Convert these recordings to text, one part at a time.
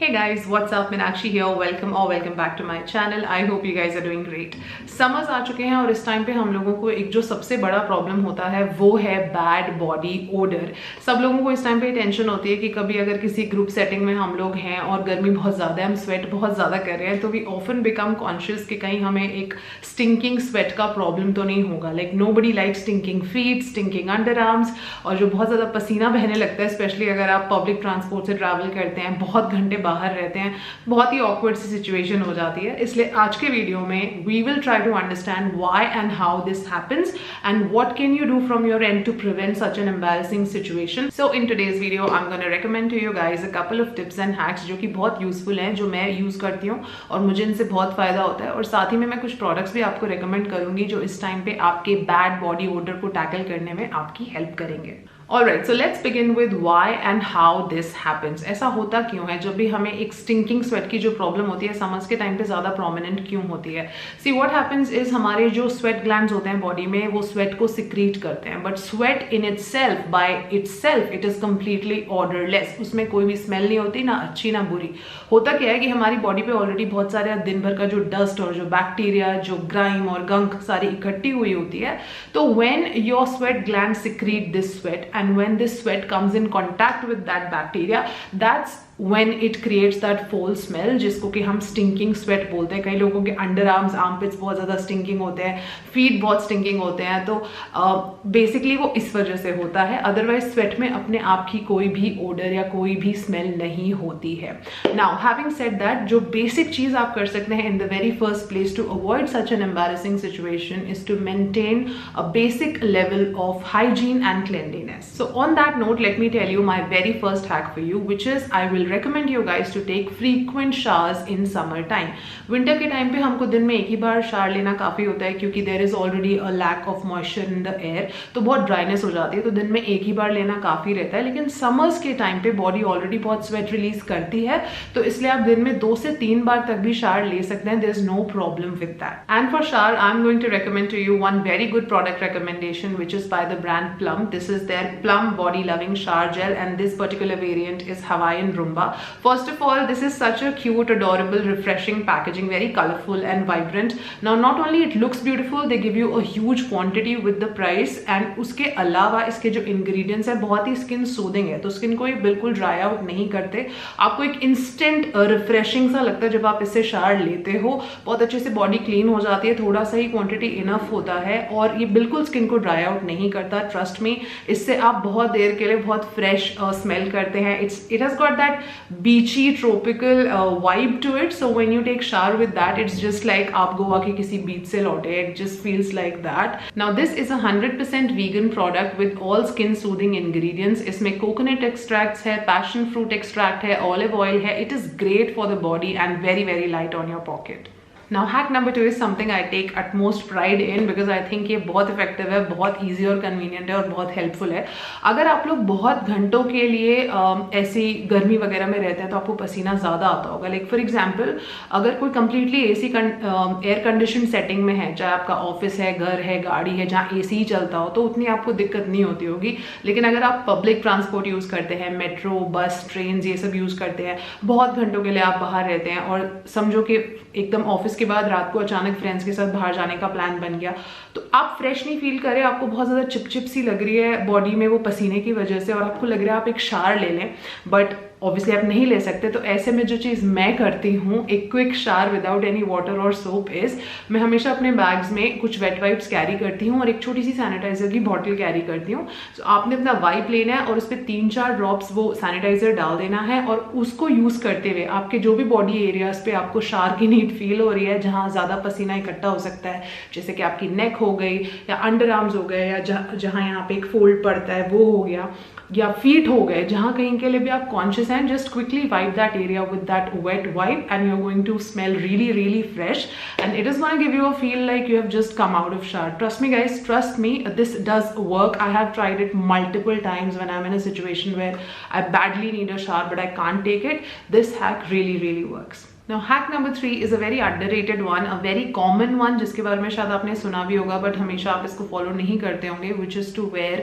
Hey guys, what's up? Meenakshi here. Welcome back to my channel. I hope you guys are doing great. Summers आ चुके हैं और इस time पे हम लोगों को एक जो सबसे बड़ा प्रॉब्लम होता है वो है बैड बॉडी ओडर। सब लोगों को इस टाइम पे टेंशन होती है कि कभी अगर किसी ग्रुप सेटिंग में हम लोग हैं और गर्मी बहुत ज़्यादा है, हम स्वेट बहुत ज़्यादा कर रहे हैं, तो वी ऑफन बिकम कॉन्शियस कि कहीं हमें एक स्टिंकिंग स्वेट का प्रॉब्लम तो नहीं होगा। Like nobody like stinking feet, stinking under arms, और जो बहुत ज़्यादा पसीना बहने लगता है, स्पेशली अगर आप पब्लिक ट्रांसपोर्ट से ट्रैवल करते हैं, बहुत घंटे बाहर रहते हैं, बहुत ही ऑकवर्ड सी सिचुएशन हो जाती है। इसलिए आज के वीडियो में we will try to understand why and how this happens and what can you do from your end to prevent such an embarrassing situation. So in today's video I am gonna recommend to you guys a couple of tips and hacks जो कि बहुत useful हैं, जो मैं use करती हूँ और मुझे इनसे बहुत फायदा होता है। और साथ ही में मैं कुछ प्रोडक्ट्स भी आपको रेकमेंड करूंगी जो इस टाइम पे आपके बैड बॉडी ओडर को टैकल करने में आपकी हेल्प करेंगे। Alright, so let's begin with why and how this happens. ऐसा होता क्यों है जब भी हमें एक स्टिंकिंग स्वेट की जो प्रॉब्लम होती है समर्स के टाइम पे ज़्यादा प्रोमिनेंट क्यों होती है? See what happens is हमारे जो स्वेट ग्लैंड्स होते हैं बॉडी में वो स्वेट को सिक्रीट करते हैं, but sweat in itself by itself it is completely odourless. उसमें कोई भी स्मेल नहीं होती, ना अच्छी ना बुरी। होता क्या है कि हमारी बॉडी पे ऑलरेडी बहुत सारे दिन भर का जो डस्ट और जो बैक्टीरिया, जो ग्राइम और गंक सारी इकट्ठी हुई होती है। तो when your sweat gland secrete this sweat and when this sweat comes in contact with that bacteria, that's when it creates that foul smell जिसको कि हम स्टिंकिंग स्वेट बोलते हैं। कई लोगों के अंडर आर्म्स, आर्मपिट्स बहुत ज़्यादा स्टिंकिंग होते हैं, फीट बहुत स्टिंकिंग होते हैं। तो बेसिकली वो इस वजह से होता है। अदरवाइज स्वेट में अपने आप की कोई भी ओडर या कोई भी स्मेल नहीं होती है। नाउ हैविंग सेड दैट, जो बेसिक चीज़ आप कर सकते हैं in the very first place to avoid such an embarrassing situation is to maintain a basic level of hygiene and cleanliness. So on that note, let me tell you my very first hack for you, which is I will recommend you guys to take frequent showers in summer time. Winter के time पे हमको दिन में एक ही बार shower लेना काफ़ी होता है क्योंकि there is already a lack of moisture in the air, तो बहुत ड्राइनेस हो जाती है, तो दिन में एक ही बार लेना काफ़ी रहता है। लेकिन समर्स के टाइम पे बॉडी ऑलरेडी बहुत स्वेट रिलीज करती है, तो इसलिए आप दिन में 2 से 3 बार तक भी शावर ले सकते हैं। There is no problem with that. And for shower I am going to recommend to you one very good product recommendation which is by the brand Plum. This is their Plum Body Loving Shower Gel and this particular variant is Hawaiian Rumba. First of all, this is such a cute, adorable, refreshing packaging, very colorful and vibrant. Now not only it looks beautiful, they give you a huge quantity with the price and उसके अलावा इसके जो ingredients है बहुत ही skin soothing है, तो skin को ये बिल्कुल ड्राई आउट नहीं करते। आपको एक इंस्टेंट रिफ्रेशिंग सा लगता है जब आप इससे शावर लेते हो, बहुत अच्छे से बॉडी क्लीन हो जाती है, थोड़ा सा ही क्वांटिटी इनफ होता है और ये बिल्कुल स्किन को ड्राई आउट नहीं करता। ट्रस्ट मी, इससे आप बहुत देर के लिए बहुत फ्रेश स्मेल करते हैं। It has got that beachy tropical vibe to it, so when you take shower with that it's just like आप गोवा के किसी बीच से लौटे। It just feels like that. Now this is a 100% vegan product with all skin soothing ingredients. इसमें coconut extracts है, passion fruit extract है, olive oil है। It is great for the body and very very light on your pocket. Now hack number 2 is something I take utmost pride in because I think ये बहुत effective है, बहुत easy और convenient है और बहुत helpful है। अगर आप लोग बहुत घंटों के लिए ऐसी गर्मी वगैरह में रहते हैं तो आपको पसीना ज़्यादा आता होगा। लाइक फॉर एग्जाम्पल, अगर कोई completely AC air condition setting में है, चाहे आपका ऑफिस है, घर है, गाड़ी है, जहाँ एसी ही चलता हो, तो उतनी आपको दिक्कत नहीं होती होगी। लेकिन अगर आप पब्लिक ट्रांसपोर्ट यूज़ करते हैं, मेट्रो, बस, ट्रेन, ये सब यूज़ करते हैं, बहुत घंटों के लिए आप बाहर रहते हैं और समझो कि एकदम ऑफिस के बाद रात को अचानक फ्रेंड्स के साथ बाहर जाने का प्लान बन गया, तो आप फ्रेश नहीं फील करें, आपको बहुत ज़्यादा चिपचिप सी लग रही है बॉडी में वो पसीने की वजह से और आपको लग रहा है आप एक शावर ले लें, बट ऑब्वियसली आप नहीं ले सकते। तो ऐसे में जो चीज़ मैं करती हूँ, एक quick shower without any water और सोप इज, मैं हमेशा अपने बैग्स में कुछ वेट वाइप्स कैरी करती हूँ और एक छोटी सी सैनिटाइजर की बॉटल कैरी करती हूँ। तो आपने अपना वाइप लेना है और उस पर 3-4 ड्रॉप्स वो सैनिटाइजर डाल देना है और उसको यूज़ करते हुए आपके जो भी बॉडी एरियाज पे आपको शावर की नीड फील हो रही है, जहाँ ज़्यादा पसीना इकट्ठा हो सकता है, जैसे कि आपकी नेक हो गई या अंडर आर्म्स हो गए या जहाँ यहाँ पे एक फोल्ड पड़ता है वो हो गया, या फीट हो गए, जहाँ कहीं के लिए भी आप कॉन्शियस हैं, just quickly wipe that area with that wet wipe and you are going to smell really really fresh and it is gonna give you a feel like you have just come out of shower. Trust me guys, trust me, this does work. I have tried it multiple times when I am in a situation where I badly need a shower but I can't take it. This hack really really works. Now hack number 3 is a very underrated one, a very common one जिसके बारे में शायद आपने सुना भी होगा but हमेशा आप इसको फॉलो नहीं करते होंगे, which is to wear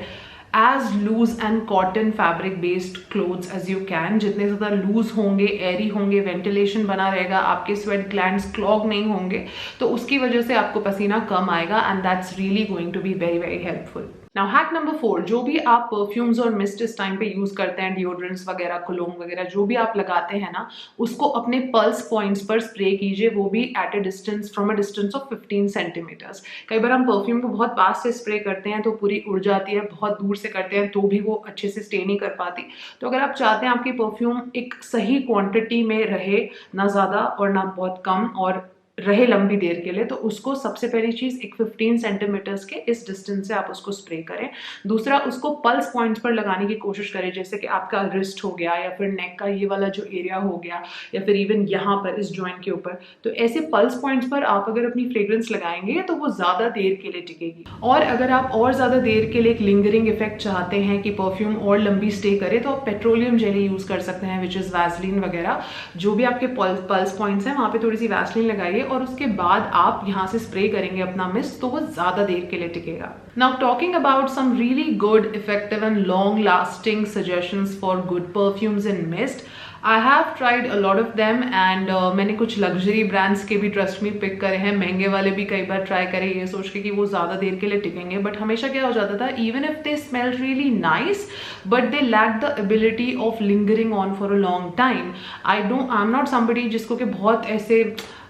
as loose and cotton fabric based clothes as you can. जितने ज़्यादा लूज होंगे, एरी होंगे, वेंटिलेशन बना रहेगा, आपके स्वेट ग्लैंड्स क्लॉग नहीं होंगे, तो उसकी वजह से आपको पसीना कम आएगा and that's really going to be very very helpful. Now hack number 4, जो भी आप परफ्यूम्स और मिस्ट इस टाइम पे यूज करते हैं, डिओड्रेंट्स वगैरह, कोलोन वगैरह, जो भी आप लगाते हैं ना, उसको अपने पल्स पॉइंट्स पर स्प्रे कीजिए, वो भी at a distance, from a distance of 15 centimetres. कई बार हम परफ्यूम को बहुत पास से स्प्रे करते हैं तो पूरी उड़ जाती है, बहुत दूर से करते हैं तो भी वो अच्छे से स्टे नहीं कर पाती. तो अगर आप चाहते हैं आपकी परफ्यूम एक सही क्वांटिटी में रहे, ना ज़्यादा और ना बहुत कम, और रहे लंबी देर के लिए, तो उसको सबसे पहली चीज एक 15 सेंटीमीटर्स के इस डिस्टेंस से आप उसको स्प्रे करें. दूसरा, उसको पल्स पॉइंट्स पर लगाने की कोशिश करें, जैसे कि आपका रिस्ट हो गया या फिर नेक का ये वाला जो एरिया हो गया या फिर इवन यहाँ पर इस जॉइंट के ऊपर. तो ऐसे पल्स पॉइंट्स पर आप अगर अपनी फ्रेग्रेंस लगाएंगे तो वो ज्यादा देर के लिए टिकेगी. और अगर आप और ज्यादा देर के लिए एक लिंगरिंग इफेक्ट चाहते हैं कि परफ्यूम और लंबी स्टे करे, तो आप पेट्रोलियम जेली यूज कर सकते हैं, विच इज वैसलीन वगैरह. जो भी आपके पल्स पॉइंट्स हैं वहां पे थोड़ी सी वैसलीन लगाइए और उसके बाद आप यहाँ से स्प्रे करेंगे अपना मिस्ट, तो वो ज्यादा देर के लिए टिकेगा. Now talking about some really good, effective and long lasting suggestions for good perfumes and mist. I have tried a lot of them and मैंने कुछ लग्जरी ब्रांड्स के भी ट्रस्ट में पिक करे हैं, महंगे वाले भी कई बार ट्राई करे ये सोच के कि वो ज़्यादा देर के लिए टिकेंगे. बट हमेशा क्या हो जाता था, even if they smell really nice but they lack the ability of lingering on for a long time. I am not somebody जिसको कि बहुत ऐसे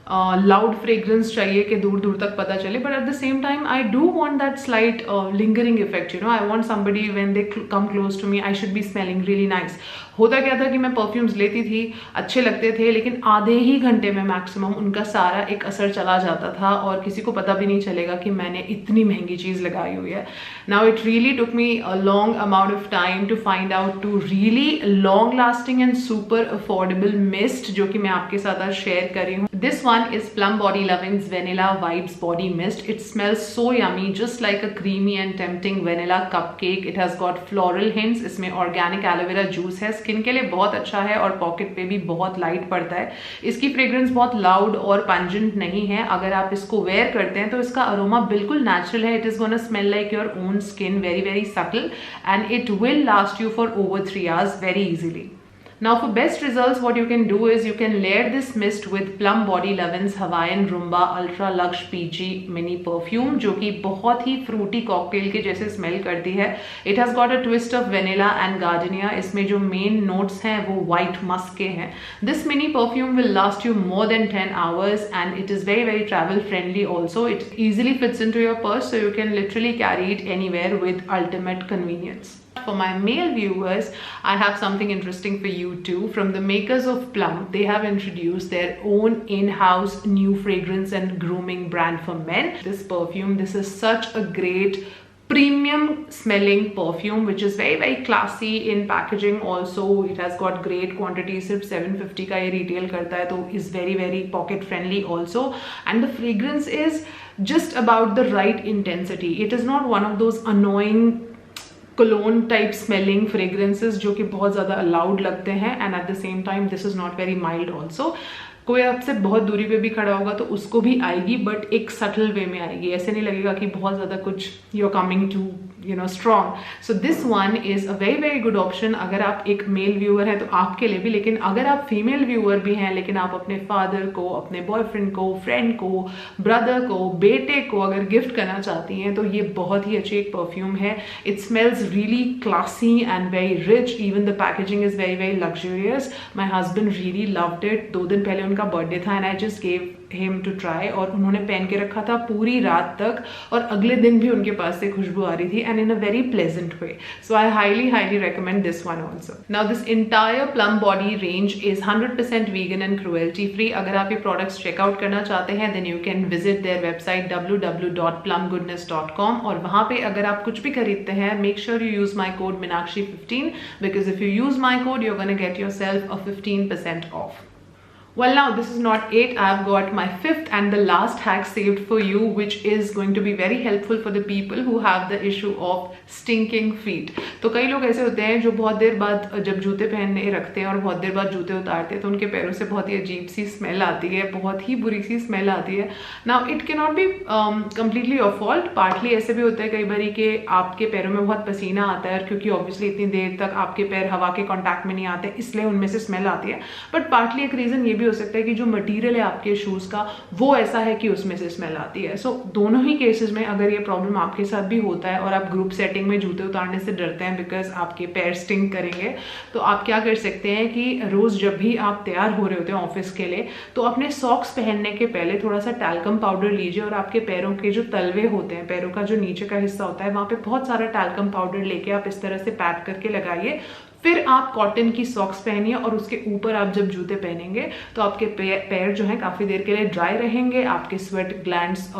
लाउड फ्रेग्रेंस चाहिए कि दूर दूर तक पता चले, but at the same time I do want that slight lingering effect. You know, I want somebody when they come close to me, I should be smelling really nice. होता क्या था कि मैं परफ्यूम्स लेती थी, अच्छे लगते थे, लेकिन आधे ही घंटे में मैक्सिमम उनका सारा एक असर चला जाता था और किसी को पता भी नहीं चलेगा कि मैंने इतनी महंगी चीज़ लगाई हुई है. Now it really took me a long amount of time to find out to really long lasting and super affordable mist, जो कि मैं आपके साथ आज शेयर कर रही हूँ. This one is Plum Body Loving's Vanilla Vibes Body Mist. It smells so yummy, just like a creamy and tempting vanilla cupcake. It has got floral hints. इसमें organic aloe vera juice है. Skin के लिए बहुत अच्छा है और pocket पे भी बहुत लाइट पड़ता है. इसकी फ्रेग्रेंस बहुत लाउड और पंजेंट नहीं है. अगर आप इसको वेयर करते हैं तो इसका अरोमा बिल्कुल नेचुरल है. It is gonna smell like your own skin, very very subtle, and it will last you for over 3 hours very easily. Now for best results, what you can do is you can layer this mist with Plum Body Lovin's Hawaiian Rumba Ultra Luxe Peachy Mini Perfume, जो कि बहुत ही Frooti cocktail के जैसे smell करती है. It has got a twist of vanilla and gardenia. इसमें जो main notes हैं वो white musk के हैं. This mini perfume will last you more than 10 hours and it is very very travel friendly also. It easily fits into your purse, so you can literally carry it anywhere with ultimate convenience. For my male viewers, I have something interesting for you too. From the makers of Plum, they have introduced their own in-house new fragrance and grooming brand for men. This perfume, this is such a great premium smelling perfume which is very very classy in packaging also. It has got great quantity. सिर्फ 750 का ये retail करता है, तो is very very pocket friendly also, and the fragrance is just about the right intensity. It is not one of those annoying cologne type smelling fragrances जो कि बहुत ज़्यादा loud लगते हैं, and at the same time this is not very mild also. कोई आपसे बहुत दूरी पे भी खड़ा होगा तो उसको भी आएगी, बट एक सटल वे में आएगी. ऐसे नहीं लगेगा कि बहुत ज़्यादा कुछ you are coming too strong. So this one is a very very good option अगर आप एक मेल व्यूअर हैं तो आपके लिए भी, लेकिन अगर आप फीमेल व्यूअर भी हैं लेकिन आप अपने फादर को, अपने बॉयफ्रेंड को, फ्रेंड को, ब्रदर को, बेटे को अगर गिफ्ट करना चाहती हैं तो ये बहुत ही अच्छी एक परफ्यूम है. It smells really classy and very rich. Even the packaging is very very luxurious. My husband really loved it. 2 दिन पहले उनका बर्थडे था and I just gave him to try, और उन्होंने पहन के रखा था पूरी रात तक और अगले दिन भी उनके पास से खुशबू आ रही थी, and in a very pleasant way. So I highly recommend this one also. Now this entire plum body range is 100% vegan and cruelty free. अगर आप ये प्रोडक्ट्स चेकआउट करना चाहते हैं then you can visit their website www.plumgoodness.com, और वहां पे अगर आप कुछ भी खरीदते हैं make sure you use my code Minakshi15 because if you use my code you are gonna get yourself a 15% off. Well, now this is not it. I've got my 5th and the last hack saved for you, which is going to be very helpful for the people who have the issue of stinking feet. तो कई लोग ऐसे होते हैं जो बहुत देर बाद जब जूते पहनने रखते हैं और बहुत देर बाद जूते उतारते हैं तो उनके पैरों से बहुत ही अजीब सी स्मेल आती है, बहुत ही बुरी सी स्मेल आती है. Now it can not be completely your fault. Partly ऐसे भी होता है कई बारी कि आपके पैरों में बहुत पसीना आता है, क्योंकि ऑब्वियसली इतनी देर तक आपके पैर हवा के कॉन्टैक्ट में नहीं आते, इसलिए उनमें से स्मेल आती है. बट पार्टली एक रीजन ये भी हो सकता है कि जो मटेरियल है आपके शूज का वो ऐसा है कि उसमें से स्मेल आती है. सो दोनों ही केसेस में अगर ये प्रॉब्लम आपके साथ भी होता है और आप ग्रुप सेटिंग में जूते उतारने से डरते हैं बिकॉज आपके पैर स्टिंक करेंगे, तो आप क्या कर सकते हैं कि रोज जब भी आप तैयार हो रहे होते हैं ऑफिस के लिए तो अपने सॉक्स पहनने के पहले थोड़ा सा टैल्कम पाउडर लीजिए और आपके पैरों के जो तलवे होते हैं, पैरों का जो नीचे का हिस्सा होता है, वहां पे बहुत सारा टैल्कम पाउडर लेके आप इस तरह से पैक करके लगाइए. फिर आप कॉटन की सॉक्स पहनिए और उसके ऊपर आप जब जूते पहनेंगे तो आपके पैर जो है काफी देर के लिए ड्राई रहेंगे, आपके स्वेट ग्लैंड्स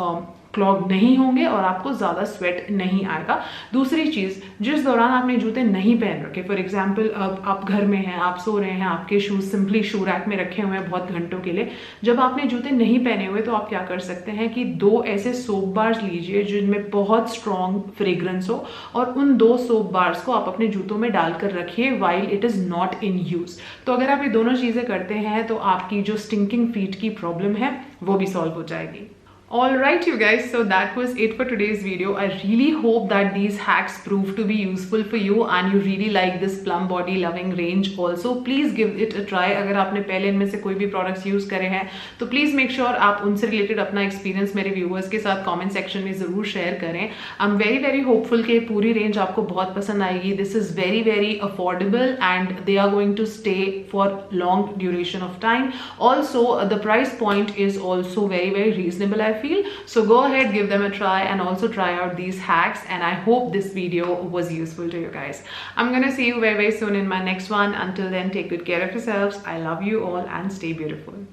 क्लॉग नहीं होंगे और आपको ज्यादा स्वेट नहीं आएगा. दूसरी चीज, जिस दौरान आपने जूते नहीं पहन रखे, फॉर एग्जाम्पल आप घर में हैं, आप सो रहे हैं, आपके शूज सिंपली शू रैक में रखे हुए हैं बहुत घंटों के लिए, जब आपने जूते नहीं पहने हुए तो आप क्या कर सकते हैं कि 2 ऐसे सोप बार्स लीजिए जिनमें बहुत स्ट्रॉन्ग फ्रेग्रेंस हो और उन 2 सोप बार्स को आप अपने जूतों में डालकर रखिए while it is not in use. तो अगर आप ये दोनों चीजें करते हैं तो आपकी जो स्टिंकिंग फीट की प्रॉब्लम है वो भी सॉल्व हो जाएगी. Alright you guys, so that was it for today's video. I really hope that these hacks prove to be useful for you and you really like this plum body loving range also. Please give it a try. अगर आपने पहले इनमें से कोई भी products use करे हैं तो please make sure आप उनसे related अपना experience मेरे viewers के साथ comment section में ज़रूर share करें. I'm very very hopeful कि पूरी range आपको बहुत पसंद आएगी. This is very very affordable and they are going to stay for long duration of time. Also the price point is also very very reasonable I feel. So go ahead, give them a try and also try out these hacks, and I hope this video was useful to you guys. I'm gonna see you very very soon in my next one. Until then, take good care of yourselves. I love you all and stay beautiful.